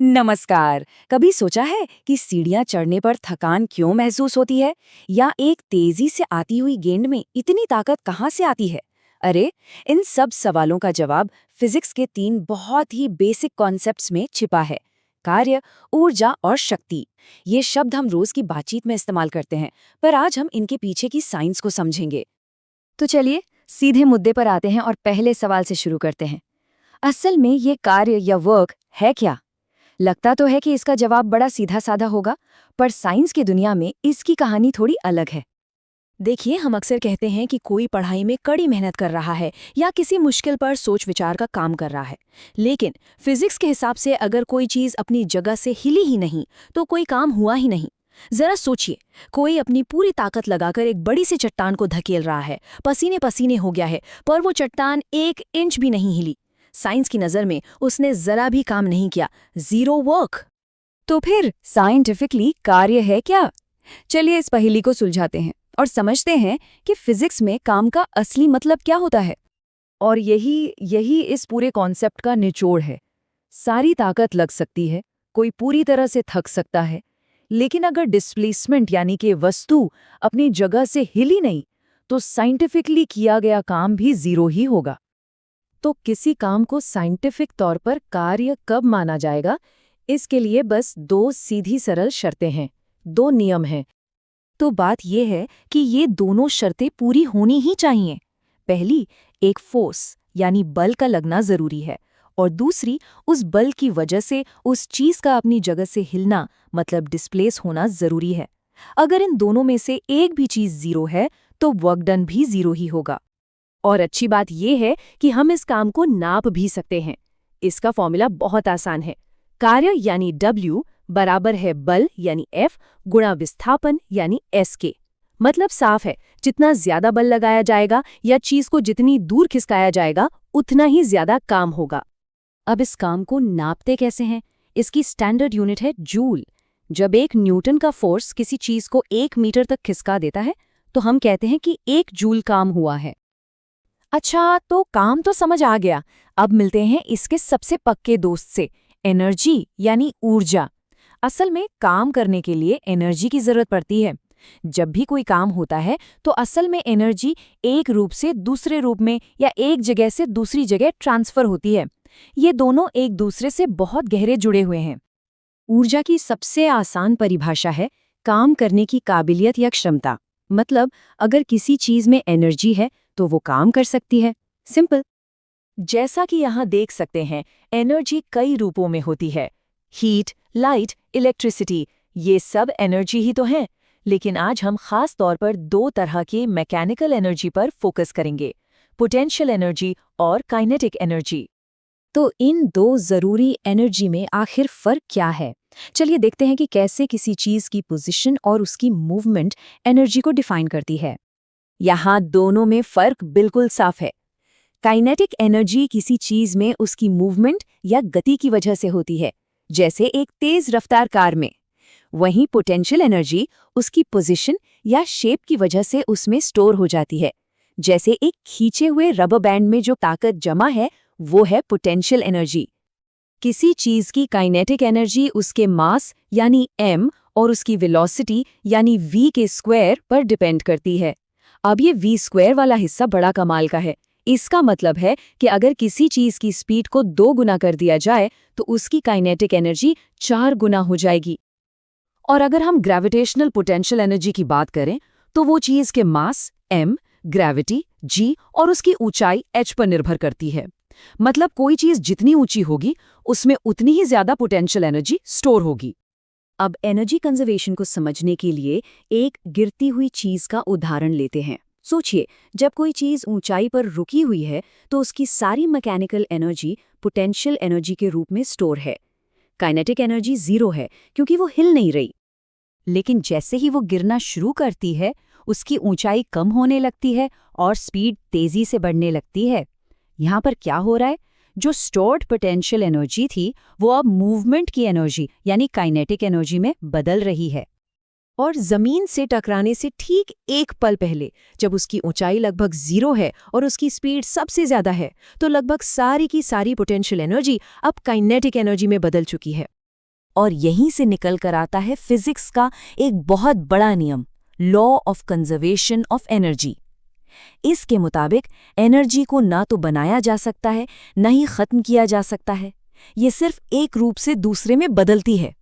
नमस्कार। कभी सोचा है कि सीढ़ियां चढ़ने पर थकान क्यों महसूस होती है, या एक तेजी से आती हुई गेंद में इतनी ताकत कहाँ से आती है? अरे, इन सब सवालों का जवाब फिजिक्स के 3 बहुत ही बेसिक कॉन्सेप्ट्स में छिपा है। कार्य, ऊर्जा और शक्ति। ये शब्द हम रोज की बातचीत में इस्तेमाल करते हैं, पर आज हम इनके पीछे की साइंस को समझेंगे। तो चलिए सीधे मुद्दे पर आते हैं और पहले सवाल से शुरू करते हैं। असल में ये कार्य या वर्क है क्या? लगता तो है कि इसका जवाब बड़ा सीधा साधा होगा, पर साइंस की दुनिया में इसकी कहानी थोड़ी अलग है। देखिए, हम अक्सर कहते हैं कि कोई पढ़ाई में कड़ी मेहनत कर रहा है या किसी मुश्किल पर सोच विचार का काम कर रहा है। लेकिन फिजिक्स के हिसाब से अगर कोई चीज अपनी जगह से हिली ही नहीं तो कोई काम हुआ ही नहीं। जरा सोचिए, कोई अपनी पूरी ताकत लगाकर एक बड़ी सी चट्टान को धकेल रहा है, पसीने पसीने हो गया है, पर वो चट्टान 1 इंच भी नहीं हिली। साइंस की नज़र में उसने जरा भी काम नहीं किया, जीरो वर्क। तो फिर साइंटिफिकली कार्य है क्या? चलिए इस पहेली को सुलझाते हैं और समझते हैं कि फिजिक्स में काम का असली मतलब क्या होता है। और यही इस पूरे कॉन्सेप्ट का निचोड़ है। सारी ताकत लग सकती है, कोई पूरी तरह से थक सकता है, लेकिन अगर डिस्प्लेसमेंट यानी कि वस्तु अपनी जगह से हिली नहीं, तो साइंटिफिकली किया गया काम भी जीरो ही होगा। तो किसी काम को साइंटिफिक तौर पर कार्य कब माना जाएगा, इसके लिए बस 2 सीधी सरल शर्तें हैं, 2 नियम हैं। तो बात यह है कि ये दोनों शर्तें पूरी होनी ही चाहिए। पहली, एक फोर्स यानी बल का लगना जरूरी है, और दूसरी, उस बल की वजह से उस चीज का अपनी जगह से हिलना मतलब डिस्प्लेस होना जरूरी है। अगर इन दोनों में से एक भी चीज जीरो है तो वर्क डन भी जीरो ही होगा। और अच्छी बात यह है कि हम इस काम को नाप भी सकते हैं। इसका फॉर्मूला बहुत आसान है। कार्य यानी W बराबर है बल यानी F गुणा विस्थापन यानी S के। मतलब साफ है, जितना ज्यादा बल लगाया जाएगा या चीज को जितनी दूर खिसकाया जाएगा, उतना ही ज्यादा काम होगा। अब इस काम को नापते कैसे हैं? इसकी स्टैंडर्ड यूनिट है जूल। जब 1 न्यूटन का फोर्स किसी चीज को 1 मीटर तक खिसका देता है, तो हम कहते हैं कि 1 जूल काम हुआ है। अच्छा, तो काम तो समझ आ गया। अब मिलते हैं इसके सबसे पक्के दोस्त से, एनर्जी यानी ऊर्जा। असल में काम करने के लिए एनर्जी की जरूरत पड़ती है। जब भी कोई काम होता है तो असल में एनर्जी एक रूप से दूसरे रूप में या एक जगह से दूसरी जगह ट्रांसफर होती है। ये दोनों एक दूसरे से बहुत गहरे जुड़े हुए हैं। ऊर्जा की सबसे आसान परिभाषा है काम करने की काबिलियत या क्षमता। मतलब अगर किसी चीज में एनर्जी है तो वो काम कर सकती है। सिंपल। जैसा कि यहाँ देख सकते हैं, एनर्जी कई रूपों में होती है। हीट, लाइट, इलेक्ट्रिसिटी, ये सब एनर्जी ही तो हैं। लेकिन आज हम खास तौर पर 2 तरह के मैकेनिकल एनर्जी पर फोकस करेंगे, पोटेंशियल एनर्जी और काइनेटिक एनर्जी। तो इन 2 जरूरी एनर्जी में आखिर फर्क क्या है? चलिए देखते हैं कि कैसे किसी चीज की पोजीशन और उसकी मूवमेंट एनर्जी को डिफाइन करती है। यहाँ दोनों में फर्क बिल्कुल साफ है। काइनेटिक एनर्जी किसी चीज में उसकी मूवमेंट या गति की वजह से होती है, जैसे एक तेज रफ्तार कार में। वहीं पोटेंशियल एनर्जी उसकी पोजीशन या शेप की वजह से उसमें स्टोर हो जाती है, जैसे एक खींचे हुए रबर बैंड में जो ताकत जमा है वो है पोटेंशियल एनर्जी। किसी चीज की काइनेटिक एनर्जी उसके मास यानी m और उसकी वेलोसिटी यानी v के स्क्वायर पर डिपेंड करती है। अब ये v स्क्वायर वाला हिस्सा बड़ा कमाल का है। इसका मतलब है कि अगर किसी चीज की स्पीड को 2 गुना कर दिया जाए तो उसकी काइनेटिक एनर्जी 4 गुना हो जाएगी। और अगर हम ग्रेविटेशनल पोटेंशियल एनर्जी की बात करें तो वो चीज के मास m, ग्रेविटी g और उसकी ऊंचाई h पर निर्भर करती है। मतलब कोई चीज जितनी ऊंची होगी उसमें उतनी ही ज्यादा पोटेंशियल एनर्जी स्टोर होगी। अब एनर्जी कंजर्वेशन को समझने के लिए एक गिरती हुई चीज का उदाहरण लेते हैं। सोचिए, जब कोई चीज ऊंचाई पर रुकी हुई है तो उसकी सारी मैकेनिकल एनर्जी पोटेंशियल एनर्जी के रूप में स्टोर है। काइनेटिक एनर्जी 0 है क्योंकि वो हिल नहीं रही। लेकिन जैसे ही वो गिरना शुरू करती है, उसकी ऊंचाई कम होने लगती है और स्पीड तेजी से बढ़ने लगती है। यहाँ पर क्या हो रहा है? जो स्टोर्ड पोटेंशियल एनर्जी थी वो अब मूवमेंट की एनर्जी यानी काइनेटिक एनर्जी में बदल रही है। और जमीन से टकराने से ठीक 1 पल पहले, जब उसकी ऊंचाई लगभग 0 है और उसकी स्पीड सबसे ज्यादा है, तो लगभग सारी की सारी पोटेंशियल एनर्जी अब काइनेटिक एनर्जी में बदल चुकी है। और यहीं से निकल कर आता है फिजिक्स का एक बहुत बड़ा नियम, law of conservation of energy. इसके मुताबिक एनर्जी को ना तो बनाया जा सकता है, न ही खत्म किया जा सकता है। ये सिर्फ एक रूप से दूसरे में बदलती है।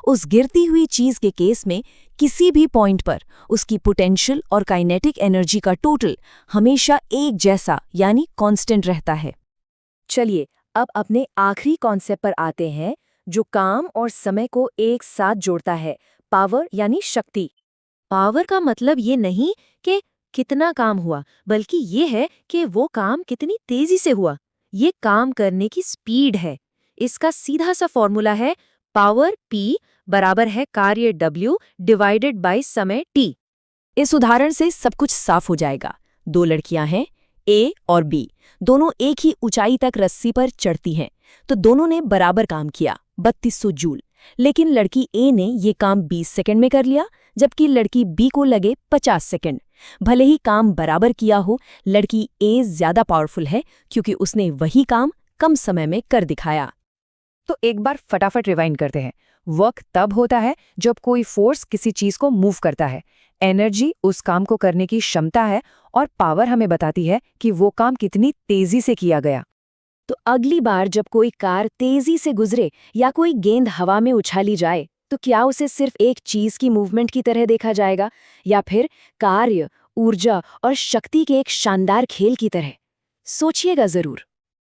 उस गिरती हुई चीज के केस में किसी भी पॉइंट पर उसकी पोटेंशियल और काइनेटिक एनर्जी का टोटल हमेशा एक जैसा यानी कांस्टेंट रहता है। चलिए अब अपने आखिरी कॉन्सेप्ट पर आते हैं, जो काम और समय को एक साथ जोड़ता है, पावर यानी शक्ति। पावर का मतलब ये नहीं कि कितना काम हुआ, बल्कि ये है कि वो काम कितनी तेजी से हुआ। ये काम करने की स्पीड है। इसका सीधा सा फॉर्मूला है पावर P बराबर है कार्य W डिवाइडेड बाय समय T। इस उदाहरण से सब कुछ साफ हो जाएगा। दो लड़कियां हैं, A और B, दोनों एक ही ऊंचाई तक रस्सी पर चढ़ती हैं, तो दोनों ने बराबर काम किया, 3200 जूल। लेकिन लड़की A ने ये काम 20 सेकंड में कर लिया, जबकि लड़की B को लगे 50 सेकंड। भले ही काम बराबर किया हो, लड़की A ज्यादा पावरफुल है क्योंकि उसने वही काम कम समय में कर दिखाया। तो एक बार फटाफट रिवाइंड करते हैं। वर्क तब होता है जब कोई फोर्स किसी चीज को मूव करता है। एनर्जी उस काम को करने की क्षमता है, और पावर हमें बताती है कि वो काम कितनी तेजी से किया गया। तो अगली बार जब कोई कार तेजी से गुजरे या कोई गेंद हवा में उछाली जाए, तो क्या उसे सिर्फ एक चीज की मूवमेंट की तरह देखा जाएगा, या फिर कार्य, ऊर्जा और शक्ति के एक शानदार खेल की तरह? सोचिएगा जरूर।